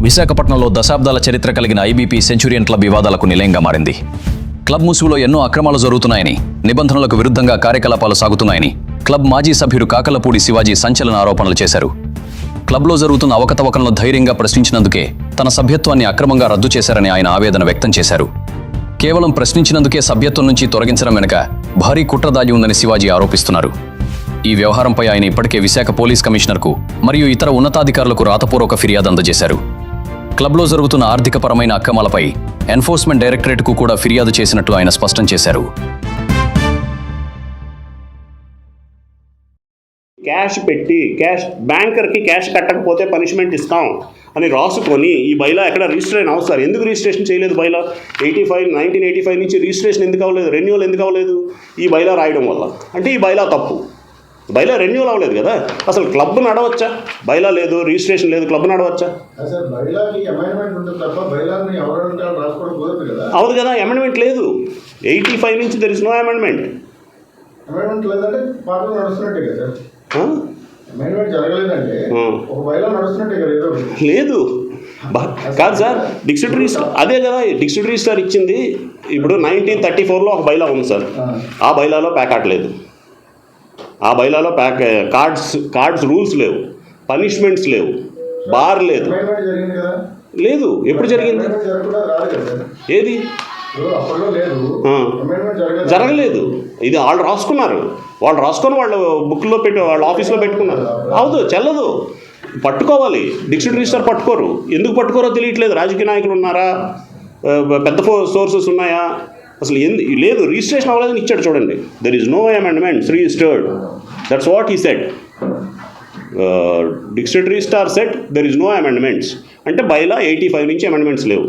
విశాఖపట్నంలో దశాబ్దాల చరిత్ర కలిగిన ఐబీపీ సెంచురియన్ క్లబ్ వివాదాలకు నిలయంగా మారింది. క్లబ్ ముసుగులో ఎన్నో అక్రమాలు జరుగుతున్నాయని, నిబంధనలకు విరుద్ధంగా కార్యకలాపాలు సాగుతున్నాయని క్లబ్ మాజీ సభ్యుడు కాకలపూడి శివాజీ సంచలన ఆరోపణలు చేశారు. క్లబ్లో జరుగుతున్న అవకతవకలను ధైర్యంగా ప్రశ్నించినందుకే తన సభ్యత్వాన్ని అక్రమంగా రద్దు చేశారని ఆయన ఆవేదన వ్యక్తం చేశారు. కేవలం ప్రశ్నించినందుకే సభ్యత్వం నుంచి తొలగించడం వెనుక భారీ కుట్ర దాగి ఉందని శివాజీ ఆరోపిస్తున్నారు. ఈ వ్యవహారంపై ఆయన ఇప్పటికే విశాఖ పోలీస్ కమిషనర్కు మరియు ఇతర ఉన్నతాధికారులకు రాతపూర్వక ఫిర్యాదు అందజేశారు. క్లబ్లో జరుగుతున్న ఆర్థికపరమైన అక్రమాలపై ఎన్ఫోర్స్మెంట్ డైరెక్టరేట్కు కూడా ఫిర్యాదు చేసినట్లు ఆయన స్పష్టం చేశారు. క్యాష్ పెట్టి బ్యాంకర్కి క్యాష్ కట్టకపోతే పనిష్మెంట్ ఇస్తాం అని రాసుకొని ఈ బైలా ఎక్కడ రిజిస్టర్ అయిన అవసరం. ఎందుకు రిజిస్ట్రేషన్ చేయలేదు బైలా? 1985 నుంచి రిజిస్ట్రేషన్ ఎందుకు అవ్వలేదు, రెన్యూవల్ ఎందుకు అవ్వలేదు? ఈ బైలా రాయడం వల్ల. అంటే ఈ బైలా తప్పు. బైలా రెన్యూవల్ అవ్వలేదు కదా. అసలు క్లబ్ నడవచ్చా? బైలా లేదు, రిజిస్ట్రేషన్ లేదు, క్లబ్ నడవచ్చా? అవును కదా, అమెండ్మెంట్ లేదు. 85 నుంచి దెర్ ఇస్ నో అమెండ్మెంట్. లేదు కాదు సార్, డిస్ట్రిక్ట్ రిజిస్టర్ అదే కదా. డిస్ట్రిక్ట్ రిజిస్టర్ ఇచ్చింది ఇప్పుడు 1934లో ఒక బైలా ఉంది సార్. ఆ బైలాలో ప్యాకాట్ లేదు. ఆ బైలాలో కార్డ్స్ రూల్స్ లేవు, పనిష్మెంట్స్ లేవు, బార్ లేదు. లేదు, ఎప్పుడు జరిగింది? ఏది జరగలేదు. ఇది వాళ్ళు రాసుకున్నారు. వాళ్ళు రాసుకొని వాళ్ళు బుక్లో పెట్టి వాళ్ళ ఆఫీస్లో పెట్టుకున్నారు. అవును, చెల్లదు. పట్టుకోవాలి. డిస్ట్రిక్ట్ రిజిస్టర్ పట్టుకోరు. ఎందుకు పట్టుకోరో తెలియట్లేదు. రాజకీయ నాయకులు ఉన్నారా, పెద్ద సోర్సెస్ ఉన్నాయా? అసలు లేదు, రిజిస్ట్రేషన్ అవ్వలేదని ఇచ్చాడు చూడండి. There is no amendments registered. That's what he said. District registrar said there is no amendments. అంటే బైలా 85 నుంచి అమెండ్మెంట్స్ లేవు.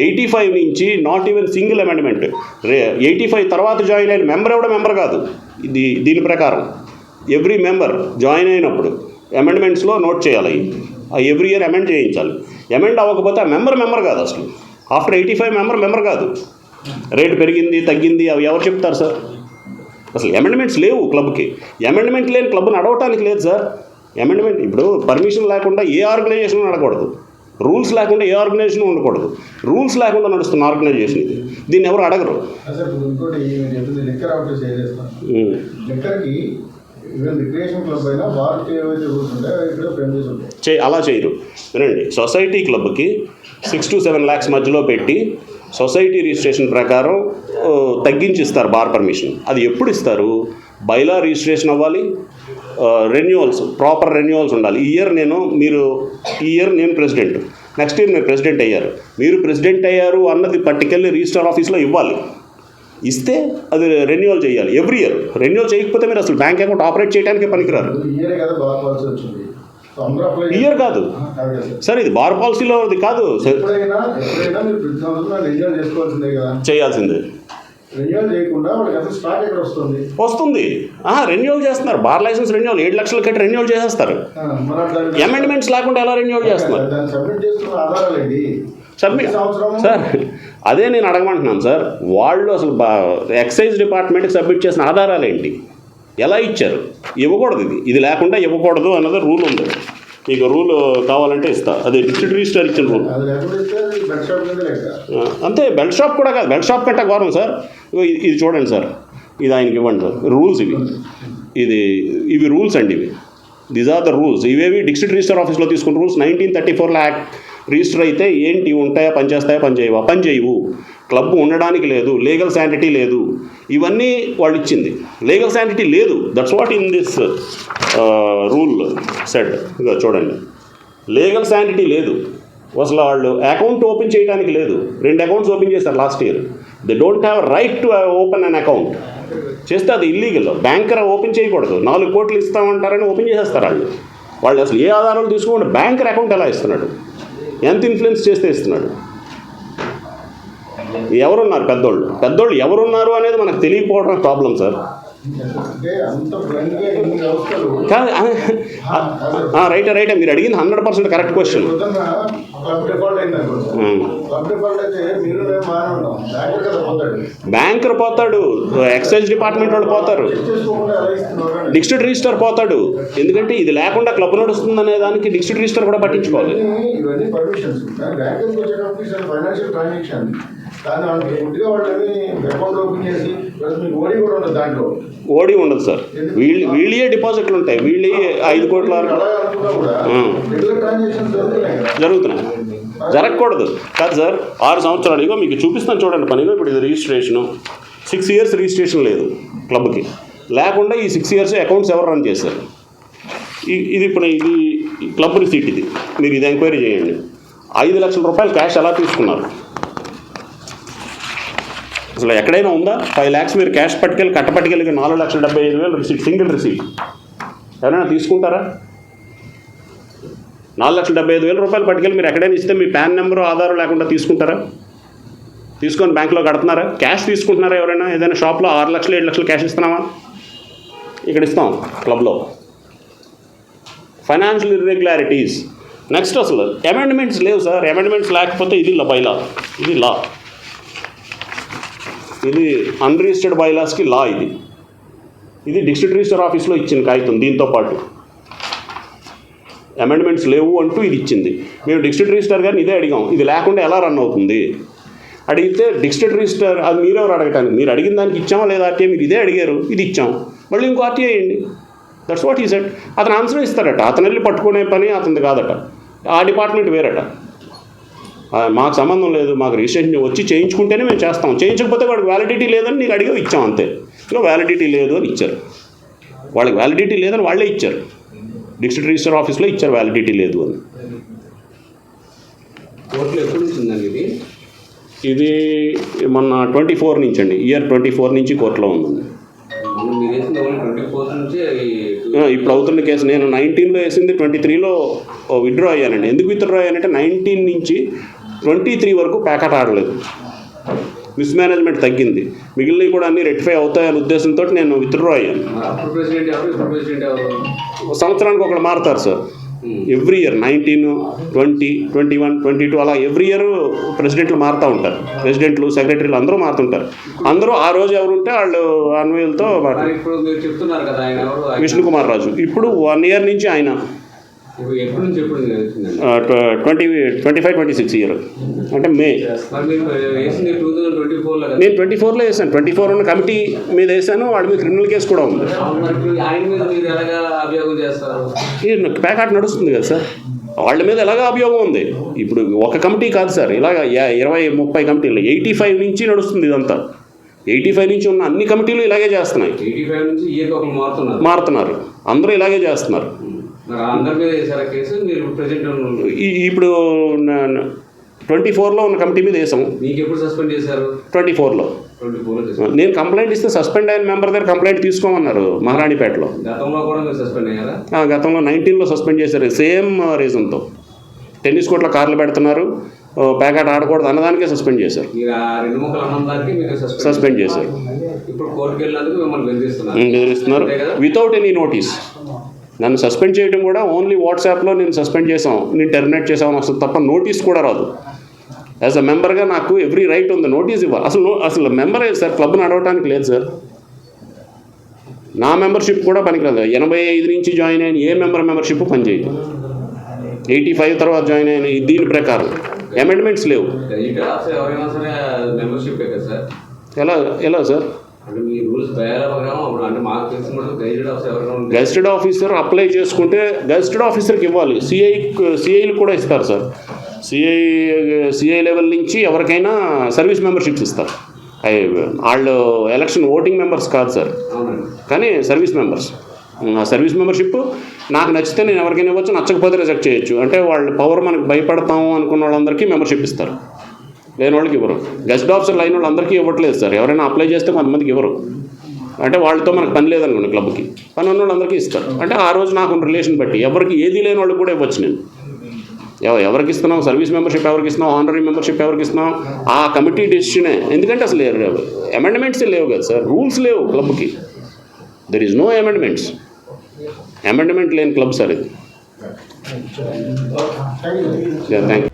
85 నుంచి నాట్ ఈవెన్ సింగిల్ అమెండ్మెంట్. 85 తర్వాత జాయిన్ అయిన మెంబర్ ఎవడో మెంబర్ కాదు. దీని ప్రకారం ఎవ్రీ మెంబర్ జాయిన్ అయినప్పుడు అమెండ్మెంట్స్లో నోట్ చేయాలి. ఎవ్రీ ఇయర్ అమెండ్ చేయించాలి. అమెండ్ అవ్వకపోతే ఆ మెంబర్ కాదు. అసలు ఆఫ్టర్ 85 మెంబర్ కాదు. రేటు పెరిగింది తగ్గింది అవి ఎవరు చెప్తారు సార్? అసలు అమెండ్మెంట్స్ లేవు క్లబ్కి. అమెండ్మెంట్ లేని క్లబ్ నడవటానికి లేదు సార్. అమెండ్మెంట్ ఇప్పుడు పర్మిషన్ లేకుండా ఏ ఆర్గనైజేషన్ నడకూడదు. రూల్స్ లేకుండా ఏ ఆర్గనైజేషన్ ఉండకూడదు. రూల్స్ లేకుండా నడుస్తున్న ఆర్గనైజేషన్ ఇది. దీన్ని ఎవరు అడగరు. అలా చేయరు. వినండి, సొసైటీ క్లబ్కి 6 to 7 lakhs మధ్యలో పెట్టి సొసైటీ రిజిస్ట్రేషన్ ప్రకారం తగ్గించిస్తారు బార్ పర్మిషన్. అది ఎప్పుడు ఇస్తారు? బైలా రిజిస్ట్రేషన్ అవ్వాలి, రెన్యువల్స్, ప్రాపర్ రెన్యువల్స్ ఉండాలి. ఈ ఇయర్ నేను ప్రెసిడెంట్, నెక్స్ట్ ఇయర్ మీరు ప్రెసిడెంట్ అయ్యారు. మీరు ప్రెసిడెంట్ అయ్యారు అన్నది పట్టుకెళ్ళి రిజిస్టర్ ఆఫీస్లో ఇవ్వాలి. ఇస్తే అది రెన్యువల్ చేయాలి ఎవ్రీ ఇయర్. రెన్యువల్ చేయకపోతే మీరు అసలు బ్యాంక్ అకౌంట్ ఆపరేట్ చేయడానికే పనికిరారు. ఇయర్ కాదు సార్, ఇది బార్ పాలసీలో అది కాదు. చేయాల్సిందే. వస్తుంది. రెన్యువల్ చేస్తున్నారు. బార్ లైసెన్స్ రెన్యువల్ 7 లక్షలు కట్టి రెన్యువల్ చేసేస్తారు. అమెండ్మెంట్స్ లేకుండా ఎలా రెన్యువల్ చేస్తున్నారు? సార్ అదే నేను అడగమంటున్నాను సార్. వాళ్ళు అసలు ఎక్సైజ్ డిపార్ట్మెంట్కి సబ్మిట్ చేసిన ఆధారాలు ఏంటి? ఎలా ఇచ్చారు? ఇవ్వకూడదు. ఇది లేకుండా ఇవ్వకూడదు అన్నది రూల్ ఉంది. మీకు రూల్ కావాలంటే ఇస్తా. అది డిస్ట్రిక్ట్ రిజిస్టర్ ఇచ్చిన రూల్. అంతే. బెల్ట్ షాప్ కూడా కాదు, బెల్ట్ షాప్ కంటే ఘోరం సార్. ఇది చూడండి సార్, ఇది ఆయనకి ఇవ్వండి సార్. రూల్స్ ఇవి రూల్స్ అండి. These are the rules. ఇవేవి డిస్ట్రిక్ట్ రిజిస్టర్ ఆఫీస్లో తీసుకున్న రూల్స్. 1934 యాక్ట్ రిజిస్టర్ అయితే ఏంటి ఉంటాయా, పనిచేస్తాయా, పనిచేయవు. క్లబ్ ఉండడానికి లేదు, లీగల్ శాంటిటీ లేదు. ఇవన్నీ వాళ్ళు ఇచ్చింది. లీగల్ శాంటిటీ లేదు. That's what in this rule said. ఇక చూడండి, లీగల్ శాంటిటీ లేదు. అసలు వాళ్ళు అకౌంట్ ఓపెన్ చేయడానికి లేదు. 2 అకౌంట్స్ ఓపెన్ చేశారు last year. They don't have right to open an account. చేస్తే అది ఇల్లీగల్. బ్యాంకర్ ఓపెన్ చేయకూడదు. 4 కోట్లు ఇస్తామంటారని ఓపెన్ చేసేస్తారు వాళ్ళు అసలు ఏ ఆధారాలు తీసుకోండి. బ్యాంకర్ అకౌంట్ ఎలా ఇస్తున్నాడు? ఎంత ఇన్ఫ్లుయెన్స్ చేస్తే ఇస్తున్నాడు? ఎవరున్నారు పెద్దోళ్ళు ఎవరున్నారు అనేది మనకు తెలియకపోవడం ప్రాబ్లం సార్. రైటే మీరు అడిగింది 100% కరెక్ట్ క్వశ్చన్. క్లబ్ డిఫాల్ట్ అయింది అనుకోండి. క్లబ్ డిఫాల్ట్ అయితే మీరు మేము మానే ఉంటాం. బ్యాంకర్ కదా పోతాడు. బ్యాంకర్ పోతాడు, ఎక్సైజ్ డిపార్ట్మెంట్ వాళ్ళు పోతారు, చెక్ చేసుకోకుండా ఎలా ఇస్తున్నారు? డిస్ట్రిక్ట్ రిజిస్టర్ పోతాడు. ఎందుకంటే ఇది లేకుండా క్లబ్ నడుస్తుంది అనే దానికి డిస్ట్రిక్ట్ రిజిస్టర్ కూడా పట్టించుకోవాలి. ఇవన్నీ పర్మిషన్స్. బ్యాంకర్కి వచ్చేటప్పుడు ఫైనాన్షియల్ ట్రాన్సాక్షన్ కానీ వాళ్ళకి ముందుగా వాళ్ళని అకౌంట్ ఓపెన్ చేసి మీకు ఓడి కూడా ఉండదు దాంట్లో. ఓడి ఉండదు సార్, వీళ్ళే డిపాజిట్లు ఉంటాయి, వీళ్ళే 5 కోట్ల అలా అనుకున్నా కూడా రెగ్యులర్ ట్రాన్సాక్షన్స్ జరుగుతున్నాయి కదా. జరుగుతున్నాయి. జరగకూడదు కాదు సార్. 6 సంవత్సరాలు ఇగో మీకు చూపిస్తాను చూడండి పనిగా. ఇప్పుడు ఇది రిజిస్ట్రేషను 6 years రిజిస్ట్రేషన్ లేదు క్లబ్కి. లేకుండా ఈ 6 years అకౌంట్స్ ఎవరు రన్ చేశారు? ఇది ఇప్పుడు ఇది క్లబ్ రిసీట్. ఇది మీరు ఇది ఎంక్వైరీ చేయండి. 5 లక్షల రూపాయలు క్యాష్ ఎలా తీసుకున్నారు? అసలు ఎక్కడైనా ఉందా? 5 lakhs మీరు క్యాష్ పట్టుకెళ్ళి కట్టపట్టుకెళ్ళి 4,75,000 రిసీట్, సింగిల్ రిసీట్ ఎవరైనా తీసుకుంటారా? 4,75,000 రూపాయలు పట్టుకెళ్ళి మీరు ఎక్కడైనా ఇస్తే మీ పాన్ నెంబరు ఆధారం లేకుండా తీసుకుంటారా? తీసుకొని బ్యాంక్లో కడుతున్నారా? క్యాష్ తీసుకుంటున్నారా? ఎవరైనా ఏదైనా షాప్లో 6 లక్షలు 7 లక్షలు క్యాష్ ఇస్తున్నామా? ఇక్కడ ఇస్తాం క్లబ్లో. Financial irregularities. నెక్స్ట్ అసలు అమెండ్మెంట్స్ లేవు సార్. అమెండ్మెంట్స్ లేకపోతే ఇది బైలా, ఇది లా, ఇది అన్రిజిస్టర్డ్ బైలాస్కి లా. ఇది డిస్ట్రిక్ట్ రిజిస్టర్ ఆఫీస్లో ఇచ్చిన కాగితం. దీంతో పాటు అమెండ్మెంట్స్ లేవు అంటూ ఇది ఇచ్చింది. మేము డిస్ట్రిక్ట్ రిజిస్టర్ గారిని ఇదే అడిగాం, ఇది లేకుండా ఎలా రన్ అవుతుంది అడిగితే డిస్ట్రిక్ట్ రిజిస్టర్ అది మీరెవరు అడగటానికి, మీరు అడిగిన దానికి ఇచ్చామా లేదా ఆర్టీఐ, మీరు ఇదే అడిగారు, ఇది ఇచ్చాం, మళ్ళీ ఇంకో ఆర్టీఐ వేయండి. దట్స్ వాట్ ఈ సెట్. అతను ఆన్సర్ ఇస్తారట. అతను వెళ్ళి పట్టుకునే పని అతనిది కాదట, ఆ డిపార్ట్మెంట్ వేరట. మాకు సంబంధం లేదు, మాకు రిజిస్ట్రేషన్ వచ్చి చేయించుకుంటేనే మేము చేస్తాం, చేయించకపోతే వాడికి వ్యాలిడిటీ లేదని నీకు అడిగి ఇచ్చాం అంతే. ఇంకా వ్యాలిడిటీ లేదు అని ఇచ్చారు. వాళ్ళకి వ్యాలిడిటీ లేదని వాళ్ళే ఇచ్చారు, డిస్ట్రిక్ట్ రిజిస్టర్ ఆఫీస్లో ఇచ్చారు వ్యాలిడిటీ లేదు అని. కోర్టులో ఎప్పుడు ఉంటుందండి ఇది? ఇది మొన్న 24 నుంచి అండి, ఇయర్ 24 నుంచి కోర్టులో ఉందండి. మీరు వేసింది 24 నుంచి ఇప్పుడు అవుతున్న కేసు. నేను 19లో వేసింది, 23లో విత్డ్రా అయ్యానండి. ఎందుకు విత్డ్రా అయ్యానంటే 19 నుంచి 23 వరకు ప్యాకెట్ ఆడలేదు, మిస్మేనేజ్మెంట్ తగ్గింది, మిగిలినవి కూడా అన్నీ రెక్టిఫై అవుతాయనే ఉద్దేశంతో నేను విత్డ్రా అయ్యాను. అప్పుడు ప్రెసిడెంట్ ఎవరు, ఇప్పుడు ప్రెసిడెంట్ ఎవరు? సంవత్సరానికి ఒకళ్ళు మారుతారు సార్. ఎవ్రీ ఇయర్ 19, 20, 21, 22 అలా ఎవ్రీ ఇయర్ ప్రెసిడెంట్లు మారుతూ ఉంటారు. ప్రెసిడెంట్లు, సెక్రటరీలు అందరూ మారుతుంటారు. అందరూ ఆ రోజు ఎవరు ఉంటే వాళ్ళు అన్వయులతో. ఇప్పుడు మీరు చెప్తున్నారు కదా ఆయన ఎవరు? విష్ణుకుమార్ రాజు. ఇప్పుడు 1 year నుంచి ఆయన ఎప్పటి నుంచి ఎప్పుడు 25-26 ఇయర్ అంటే మే. మరి మీరు వేసింది 2024లో కదా? నేను 24లో వేసాను. 24 ఉన్న కమిటీ మీద వేసాను. వాడి మీద క్రిమినల్ కేసు కూడా ఉంది. మరి ఇప్పుడు ఆయన మీద మీరు ఎలాగా అభియోగం చేస్తారు? ఈ ప్యాకెట్ నడుస్తుంది కదా సార్, వాళ్ళ మీద ఎలాగ అభియోగం ఉంది. ఇప్పుడు ఒక కమిటీ కాదు సార్, ఇలాగ 20-30 కమిటీలు 85 నుంచి నడుస్తుంది ఇదంతా. 85 నుంచి ఉన్న అన్ని కమిటీలు ఇలాగే చేస్తున్నాయి. 85 నుంచి ఇయర్కి ఒకరు మారుతున్నారు, అందరూ ఇలాగే చేస్తున్నారు. అందరి మీద వేసారా కేసు? మీరు ప్రెసిడెంట్ ఇప్పుడు 24లో ఉన్న కమిటీ మీద వేసాము. మీకు ఎప్పుడు సస్పెండ్ చేశారు? 24లో. నేను కంప్లైంట్ ఇస్తే సస్పెండ్ అయిన మెంబర్ దగ్గర కంప్లైంట్ తీసుకోమన్నారు మహారాణిపేటలో. గతంలో కూడా మీరు సస్పెండ్ అయ్యారా? గతంలో 19లో సస్పెండ్ చేశారు, సేమ్ రీజన్తో. టెన్నిస్ కోర్టులో కార్లు పెడుతున్నారు, ప్యాకెట్ ఆడకూడదు అన్నదానికే సస్పెండ్ చేశారు. మీరు ఆ 2 ముక్కలు అన్నదానికి మీరు సస్పెండ్ చేశారు. ఇప్పుడు కోర్టుకు వెళ్ళినందుకు మిమ్మల్ని బెదిరిస్తున్నారు వితౌట్ ఎనీ నోటీస్. నన్ను సస్పెండ్ చేయడం కూడా ఓన్లీ వాట్సాప్లో నేను సస్పెండ్ చేసాం, నేను టెర్మినేట్ చేసామని వస్తుంది తప్ప నోటీస్ కూడా రాదు. యాజ్ అ మెంబర్గా నాకు ఎవ్రీ రైట్ ఉంది, నోటీస్ ఇవ్వాలి. అసలు మెంబరే సార్, క్లబ్ నడవడానికి లేదు సార్. నా మెంబర్షిప్ కూడా పనికిరాదు. 85 నుంచి జాయిన్ అయిన ఏ మెంబర్షిప్ పనిచేయదు. 85 తర్వాత జాయిన్ అయిన దీని ప్రకారం అమెండ్మెంట్స్ లేవు. ఎలా సార్? గెజిటెడ్ ఆఫీసర్ అప్లై చేసుకుంటే గెజిటెడ్ ఆఫీసర్కి ఇవ్వాలి. సిఐలు కూడా ఇస్తారు సార్. సిఐ లెవెల్ నుంచి ఎవరికైనా సర్వీస్ మెంబర్షిప్స్ ఇస్తారు. వాళ్ళు ఎలక్షన్ ఓటింగ్ మెంబర్స్ కాదు సార్, కానీ సర్వీస్ మెంబర్స్. ఆ సర్వీస్ మెంబర్షిప్ నాకు నచ్చితే నేను ఎవరికైనా ఇవ్వచ్చు, నచ్చకపోతే రిజెక్ట్ చేయొచ్చు. అంటే వాళ్ళు పవర్ మనకు భయపడతాము అనుకున్న వాళ్ళందరికీ మెంబర్షిప్ ఇస్తారు, లేని వాళ్ళకి ఇవ్వరు. గెస్ట్ ఆఫీసర్లు అయిన వాళ్ళందరికీ ఇవ్వట్లేదు సార్. ఎవరైనా అప్లై చేస్తే కొంతమందికి ఇవ్వరు. అంటే వాళ్ళతో మనకు పని లేదనుకోండి, క్లబ్కి పని ఉన్న వాళ్ళందరికీ ఇస్తారు. అంటే ఆ రోజు నాకు రిలేషన్ బట్టి ఎవరికి ఏది లేని వాళ్ళకి కూడా ఇవ్వచ్చు. నేను ఎవరికి ఇస్తున్నాం, సర్వీస్ మెంబర్షిప్ ఎవరికి ఇస్తున్నాం, ఆనరీ మెంబర్షిప్ ఎవరికి ఇస్తున్నాం, ఆ కమిటీ డెసిషనే. ఎందుకంటే అసలు అమెండ్మెంట్స్ లేవు కదా సార్, రూల్స్ లేవు క్లబ్కి. There is no amendments. Amendment లేని క్లబ్ సార్ ఇది. Thank you.